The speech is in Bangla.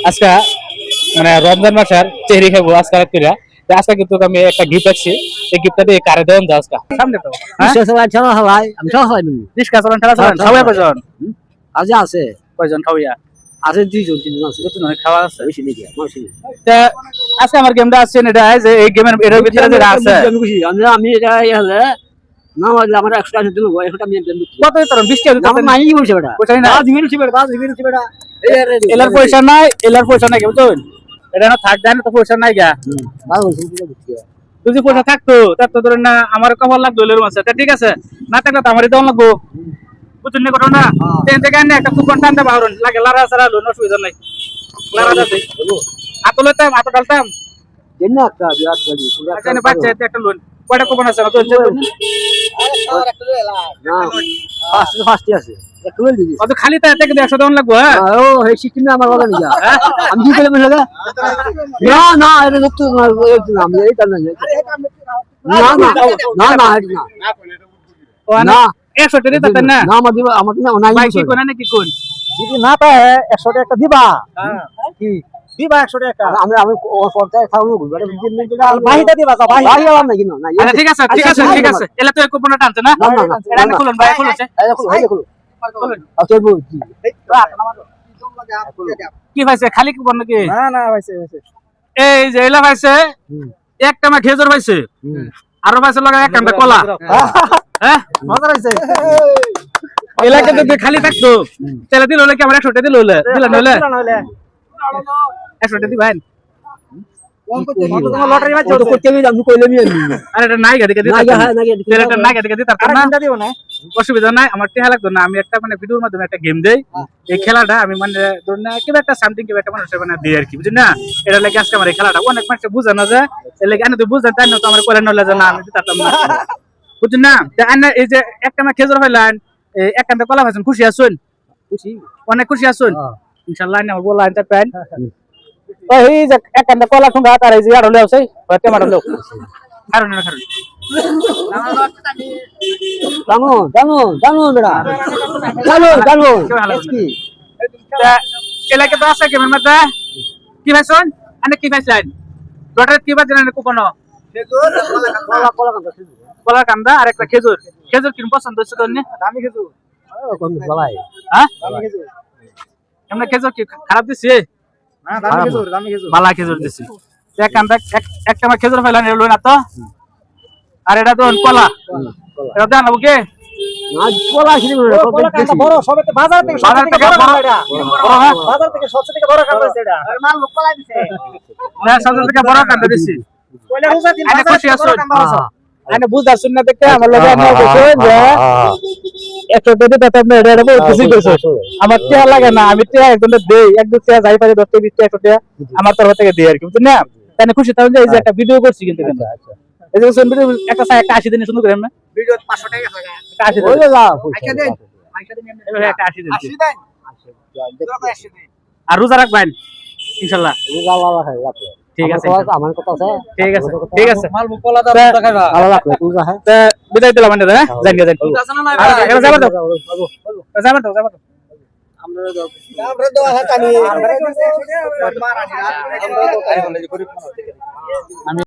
আজকে মানে রমজান মাসের চেহারি খাবো আজকে রাত করে আজকে কিন্তু আমি একটা গিফট আছি এই গিফটটা দিয়ে কারে দেন যাও আজকে সামনে তো আমি সব খাওয়াই রিস্কা চলেন ঠেলা চলেন খাওয়া কয়জন আজ আছে কয়জন খাওয়া আছে দুইজন তিনজন আছে দুজন খাওয়া আছে বেশি নাকি তা আজকে আমার গেমটা আছে এটা যে এই গেমের এর ভিতরে যে আছে আমি এটা হলে না মারলে আমার 100 টাকা দিল 100 টাকা আমি দেব কত তোর 20 টাকা আমার নাই বলছে বেটা বুঝাই না আজ মিলছি বেটা আজ মিলছি বেটা এলার পয়সা নাই বুঝছেন এটা না থাক দেন তো পয়সা নাই গা ভালো বলছি যদি পয়সা থাকতো তার তো ধরেন না আমার কপাল লাগতো এলের মাসে ঠিক আছে না থাকলে তো আমারই দেওয়া লাগবো বুঝছেন না ঘটনা ট্রেন থেকে আনে একটা কুপন টানতে বাহরুন লাগে লারা সারা লোন অসুবিধা নাই লারা যাবে হাত লইতাম হাত ডালতাম জন্য একটা বিরাট গাড়ি এখানে বাচ্চা একটা লোন কয়টা কুপন আছে তো না ফার্স্ট আছে একটু লই দিবি অত খালি তা থেকে 100 টাকা লাগবো হ্যাঁ ও এই সিস্টেমে আমার বলা নিয়া আমি কি করে বললা না না এটা নতুন আমি এই কাজ না না না না না ও না 100 টাকা দিতে না না আমার না নাই ভাই কি কোন নাকি কোন যদি না পায় 100 টাকা একটা দিবা কি দিবা 100 টাকা আমি আমি পর্দায় খাওয়াবো বলে বাহিটা দিবা বাহি আলাম না কি না আচ্ছা ঠিক আছে এলা তো কুপনটা টানছে না এটা না খুলুন ভাই খুলছে আচ্ছা বল কি ভাইছে খালি কুপন নাকি না না ভাইছে এই যে এলা ভাইছে একটা মা খেজুর ভাইছে আর ভাইছে লাগা একটা কলা হ্যাঁ মজা হইছে এলাকা যদি খালি থাকতো তাহলে দিল কি আমরা 100 টাকা দিল দিলা নলে 100 টাকা দিবেন লটারি মাছ তো করতে আমি আমি কইলে নি আরে এটা নাই গাদি গাদি এটা নাই গাদি গাদি তারপর না দিব না অসুবিধা নাই আমার টেহা লাগতো না আমি একটা মানে ভিডিওর মাধ্যমে একটা গেম দেই এই খেলাটা আমি মানে ধরুন না কিবা একটা সামথিং কিবা একটা মানুষের মানে দেই আর কি বুঝছেন না এটা লাগে আজকে আমার এই খেলাটা অনেক মানুষ বুঝে না যে এর লাগে আমি তো বুঝতাম তাই না তো আমার কোলে নলে না আমি দিতাম না বুঝছেন না আইনা এই যে একটা মা খেজুর পাইলেন এক কান্দা কলা পাইছেন খুশি আছেন খুশি অনেক খুশি আছেন ইনশাআল্লাহ না বলা আনতে পারেন এই যে এক কান্দা কলা ঠুঙ্গা তার এই যে আর হলো আছে টমেটো লো কারণ না কারণ জানো বেটা জানো কি এলাকা তো আছে কেমন মধ্যে কি ভাইছন আনে কি ভাইছলেন লটারি কি বাজে না কুপন কলা কান্দা আর একটা খেজুর খেজুর কিরম পছন্দ হচ্ছে তোর দামি খেজুর কোন বলাই হ্যাঁ দামি খেজুর এমনি খেজুর কি খারাপ দিছে না দামি খেজুর বালা খেজুর দিছে এক কান্দা একটা আমার খেজুর ফেলান এলো না তো আর এটা তো কলা এটা দেন ওকে না কলা ছিল কলা কান্দা বড় সবেতে বাজার থেকে বড় এটা বাজার থেকে সবচেয়ে থেকে বড় কান্দা এটা আর মাল কলা দিছে না সবচেয়ে থেকে বড় কান্দা দিছে কয়লা রোজা দিন আরে খুশি আছো আরে বুঝা শুননা দেখতে আমার লগে আমরা দেখেন যে 100 টাকা দিতে আপনি এটা বহুত খুশি কইছো আমার টিয়া লাগে না আমি টিয়া একদম দেই একদম টিয়া যাই পারে 10 টাকা 20 টাকা 100 টাকা আমার তরফ থেকে দেই আর কি বুঝছেন না তাই খুশি তাহলে যে এই যে একটা ভিডিও করছি কিন্তু আচ্ছা এই যে শুন ভিডিও একটা 80 দিনে শুরু করেন না ভিডিও 500 টাকা লাগে 80 ওই যা আইকা দেন এবারে একটা 80 দিন 80 দেন 80 দেন আর রোজা রাখবেন ইনশাআল্লাহ রোজা আল্লাহ খাই রাখবে ঠিক আছে আমার কথা আছে ঠিক আছে মাল মুকলা দা দেখাইবা আল্লাহ রাখবে রোজা হয় তে বিদায় দিলাম মানে হ্যাঁ জান জান ঠিক আছে না না এবার যাবেন তো আমরা দোয়া হাতানি আমরা